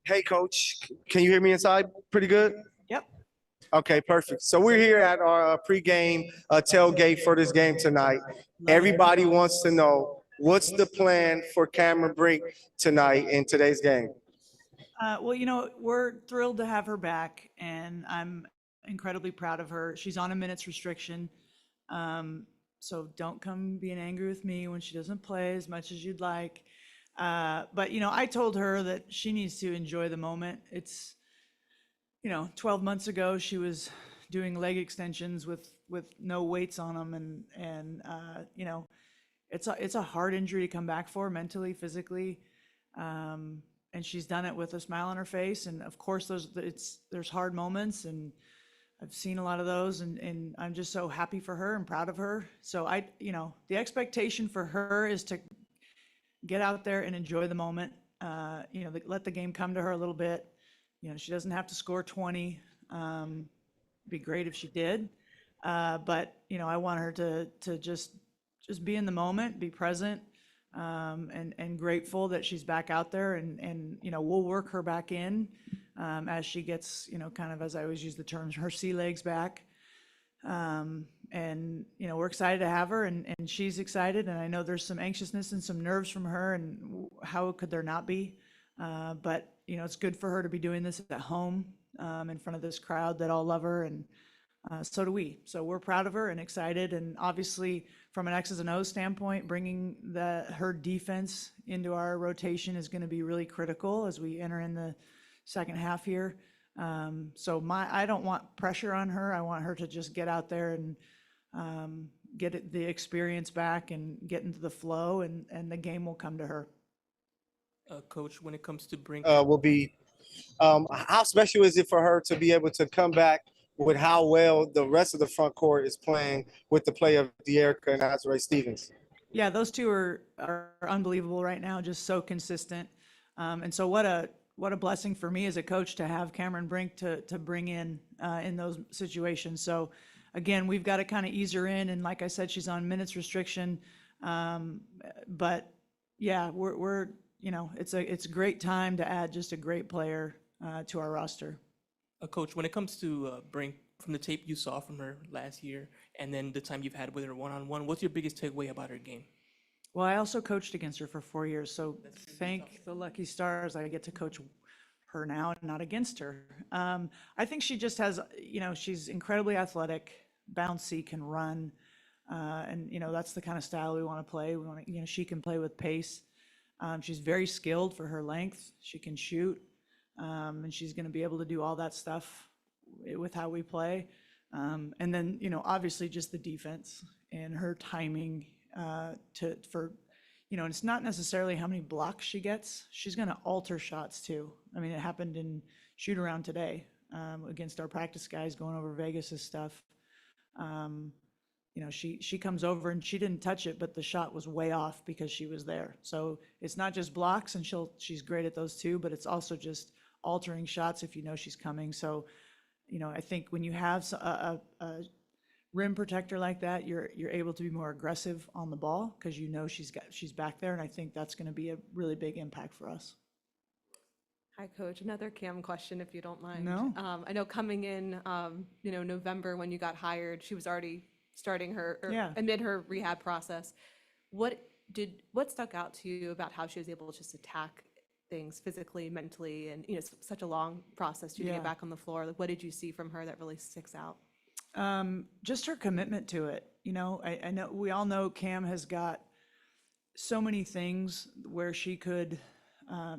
Hey, Coach, can you hear me inside pretty good? Yep. Okay, perfect. So we're here at our pregame tailgate for this game tonight. Everybody wants to know what's the plan for Cameron Brink tonight in today's game. Well, we're thrilled to have her back, and I'm incredibly proud of her. She's on a minutes restriction, so don't come being angry with me when she doesn't play as much as you'd like. But I told her that she needs to enjoy the moment. It's 12 months ago she was doing leg extensions with no weights on them, and it's a hard injury to come back for mentally, physically. And she's done it with a smile on her face. And of course, there's hard moments, and I've seen a lot of those, and I'm just so happy for her and proud of her. So the expectation for her is to get out there and enjoy the moment. Let the game come to her a little bit. She doesn't have to score 20. Be great if she did. But I want her to just be in the moment, be present, and grateful that she's back out there, and we'll work her back in as she gets, kind of, as I always use the terms, her sea legs back. And we're excited to have her, and she's excited, and I know there's some anxiousness and some nerves from her, and how could there not be? But it's good for her to be doing this at home, in front of this crowd that all love her, and so do we. So we're proud of her and excited, and obviously from an X's and O's standpoint, bringing her defense into our rotation is going to be really critical as we enter in the second half here. So I don't want pressure on her. I want her to just get out there and get the experience back and get into the flow, and the game will come to her. Coach, when it comes to Brink, Will be how special is it for her to be able to come back with how well the rest of the front court is playing with the play of De'Erica and Azrae Stevens? Yeah, those two are unbelievable right now, just so consistent. And so what a blessing for me as a coach to have Cameron Brink to bring in those situations. So again, we've got to kind of ease her in, and like I said, she's on minutes restriction. But yeah, we're it's a great time to add just a great player to our roster. Coach, when it comes to Brink, from the tape you saw from her last year, and then the time you've had with her one-on-one, what's your biggest takeaway about her game? Well, I also coached against her for 4 years, so thank the lucky stars I get to coach her now and not against her. I think she just has, she's incredibly athletic, bouncy, can run, and that's the kind of style we want to play. We want to, she can play with pace. She's very skilled for her length. She can shoot, and she's going to be able to do all that stuff with how we play. And then, obviously just the defense and her timing and it's not necessarily how many blocks she gets. She's going to alter shots too. I mean, it happened in shoot around today against our practice guys going over Vegas's stuff. She comes over and she didn't touch it, but the shot was way off because she was there. So it's not just blocks, and she's great at those too, but it's also just altering shots if she's coming. So, I think when you have a rim protector like that, you're able to be more aggressive on the ball because she's back there, and I think that's going to be a really big impact for us. Hi, Coach. Another Cam question, if you don't mind. No. I know coming in, November when you got hired, she was already starting amid her rehab process. What stuck out to you about how she was able to just attack things physically, mentally, and such a long process to get back on the floor? Like, what did you see from her that really sticks out? Just her commitment to it. I know we all know Cam has got so many things where she could.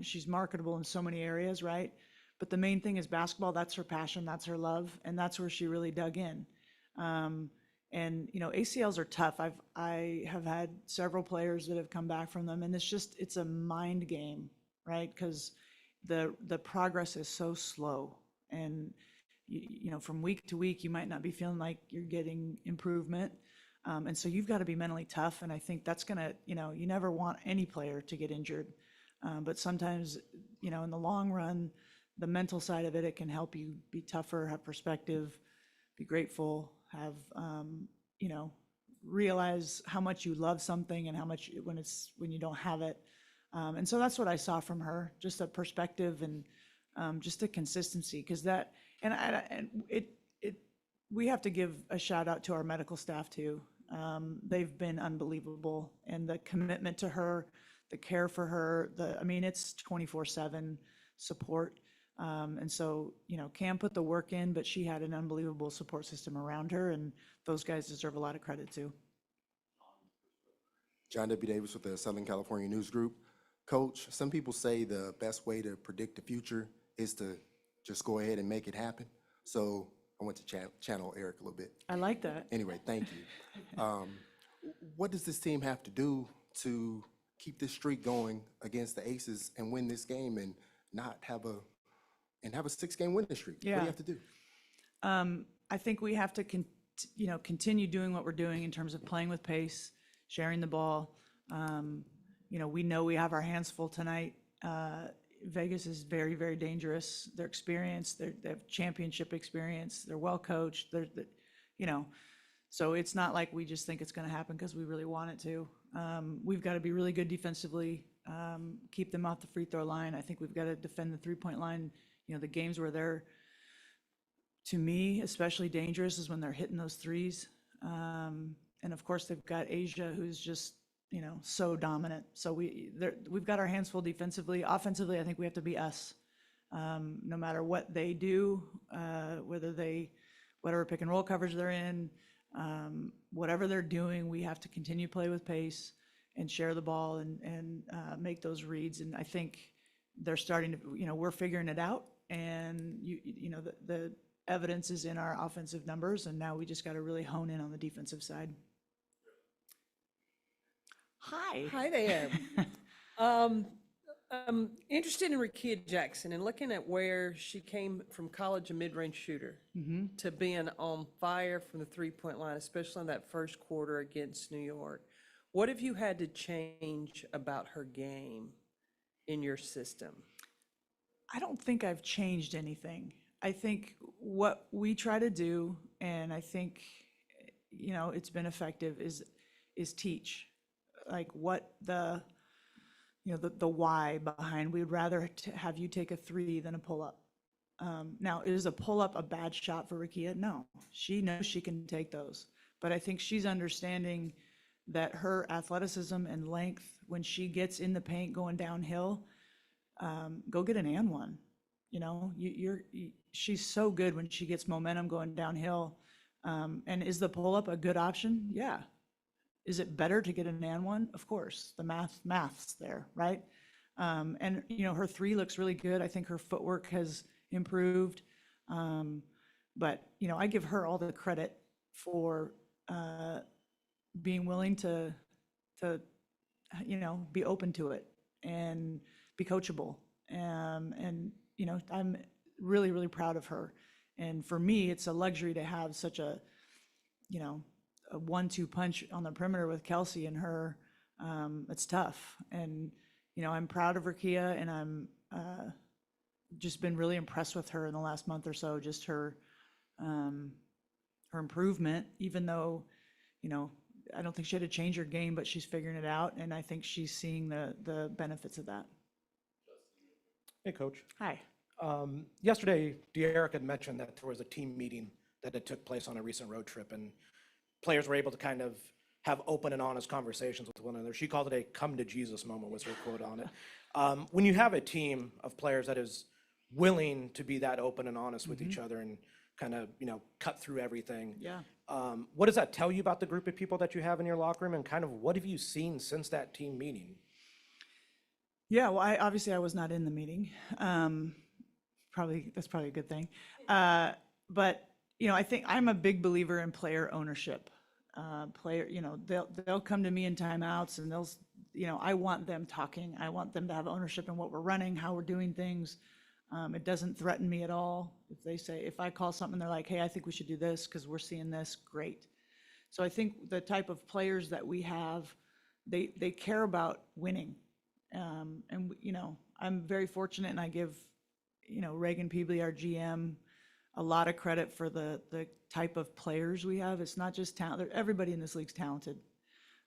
She's marketable in so many areas, right? But the main thing is basketball. That's her passion. That's her love, and that's where she really dug in. And ACLs are tough. I have had several players that have come back from them, and it's a mind game, right? Because the progress is so slow, and from week to week you might not be feeling like you're getting improvement, and so you've got to be mentally tough. And I think that's gonna, you never want any player to get injured, but sometimes, in the long run, the mental side of it can help you be tougher, have perspective, be grateful, have realize how much you love something and how much when you don't have it. And so that's what I saw from her, just a perspective and just the consistency, because that, we have to give a shout out to our medical staff too. They've been unbelievable, and the commitment to her, the care for her, it's 24/7 support. And so, Cam put the work in, but she had an unbelievable support system around her, and those guys deserve a lot of credit too. John W. Davis with the Southern California News Group. Coach, some people say the best way to predict the future is to just go ahead and make it happen. So I went to channel Eric a little bit. I like that. Anyway, thank you. What does this team have to do to keep this streak going against the Aces and win this game and not have a 6-game winning streak? What do you have to do? I think we have to continue doing what we're doing in terms of playing with pace, sharing the ball. We know we have our hands full tonight. Vegas is very, very dangerous. They're experienced. They have championship experience. They're well coached. So it's not like we just think it's going to happen because we really want it to. We've got to be really good defensively, keep them off the free throw line. I think we've got to defend the 3-point line. The games where they're, to me, especially dangerous is when they're hitting those threes. And of course, they've got Asia, who's just, so dominant. So we've got our hands full defensively. Offensively, I think we have to be us. No matter what they do, whatever pick and roll coverage they're in, whatever they're doing, we have to continue to play with pace and share the ball and make those reads. And I think they're starting to, we're figuring it out. And the evidence is in our offensive numbers, and now we just got to really hone in on the defensive side. Hi there. I'm interested in Rickea Jackson and looking at where she came from college, a mid-range shooter, to being on fire from the 3-point line, especially in that first quarter against New York. What have you had to change about her game in your system? I don't think I've changed anything. I think what we try to do, and I think, it's been effective, is teach. Like what the why behind, we'd rather have you take a 3 than a pull-up. Now, is a pull-up a bad shot for Rickea? No, she knows she can take those. But I think she's understanding that her athleticism and length, when she gets in the paint going downhill, go get an and one. She's so good when she gets momentum going downhill. And is the pull-up a good option? Yeah. Is it better to get an and one? Of course, the math's there, right? And her 3 looks really good. I think her footwork has improved. But I give her all the credit for being willing to be open to it and be coachable. And I'm really, really proud of her. And for me, it's a luxury to have such a 1-2 punch on the perimeter with Kelsey and her. It's tough. And, I'm proud of Rickea, and I'm just been really impressed with her in the last month or so, just her improvement, even though, I don't think she had to change her game, but she's figuring it out. And I think she's seeing the benefits of that. Hey, Coach. Hi. Yesterday, De'Eric had mentioned that there was a team meeting that had took place on a recent road trip, and players were able to kind of have open and honest conversations with one another. She called it a come to Jesus moment, was her quote on it. When you have a team of players that is willing to be that open and honest with each other and kind of, cut through everything. Yeah. What does that tell you about the group of people that you have in your locker room, and kind of what have you seen since that team meeting? Yeah, well, I was not in the meeting. That's probably a good thing. But I think I'm a big believer in player ownership. They'll come to me in timeouts, and I want them talking. I want them to have ownership in what we're running, how we're doing things. It doesn't threaten me at all. If I call something, they're like, hey, I think we should do this because we're seeing this, great. So I think the type of players that we have, they care about winning. And I'm very fortunate, and I give, Reagan Peebley, our GM, a lot of credit for the type of players we have. It's not just talent. Everybody in this league's talented,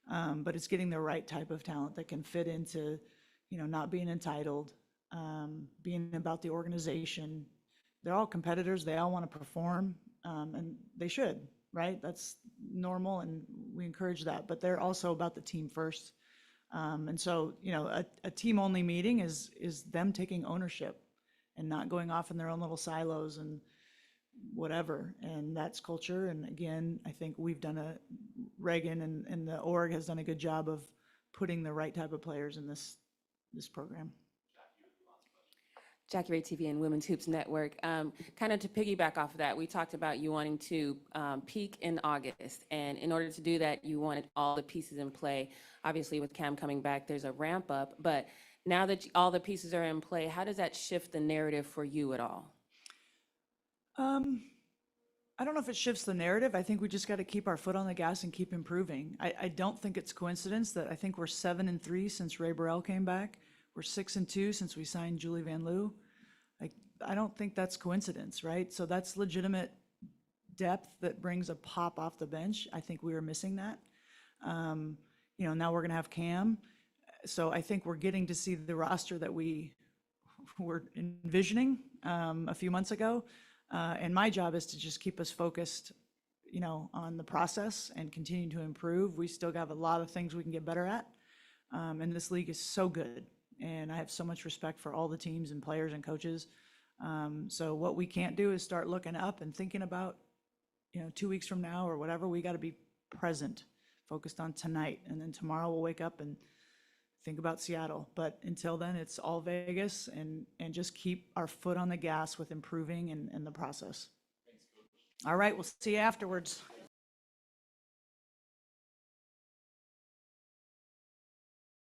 but it's getting the right type of talent that can fit into, not being entitled, being about the organization. They're all competitors. They all want to perform, and they should, right? That's normal, and we encourage that. But they're also about the team first. And so, a team-only meeting is them taking ownership and not going off in their own little silos and whatever. And that's culture. And again, I think Reagan and the org has done a good job of putting the right type of players in this program. Jackie Ray TV and Women's Hoops Network. Kind of to piggyback off of that, we talked about you wanting to peak in August. And in order to do that, you wanted all the pieces in play. Obviously, with Cam coming back, there's a ramp up. But now that all the pieces are in play, how does that shift the narrative for you at all? I don't know if it shifts the narrative. I think we just got to keep our foot on the gas and keep improving. I don't think it's coincidence that I think we're 7-3 since Ray Burrell came back. We're 6-2 since we signed Julie Van Loo. I don't think that's coincidence, right? So that's legitimate depth that brings a pop off the bench. I think we were missing that. Now we're going to have Cam. So I think we're getting to see the roster that we were envisioning a few months ago. And my job is to just keep us focused, on the process and continue to improve. We still have a lot of things we can get better at. And this league is so good. And I have so much respect for all the teams and players and coaches. So what we can't do is start looking up and thinking about, 2 weeks from now or whatever. We got to be present, focused on tonight. And then tomorrow we'll wake up and think about Seattle. But until then, it's all Vegas and just keep our foot on the gas with improving and the process. Thanks, Coach. All right, we'll see you afterwards.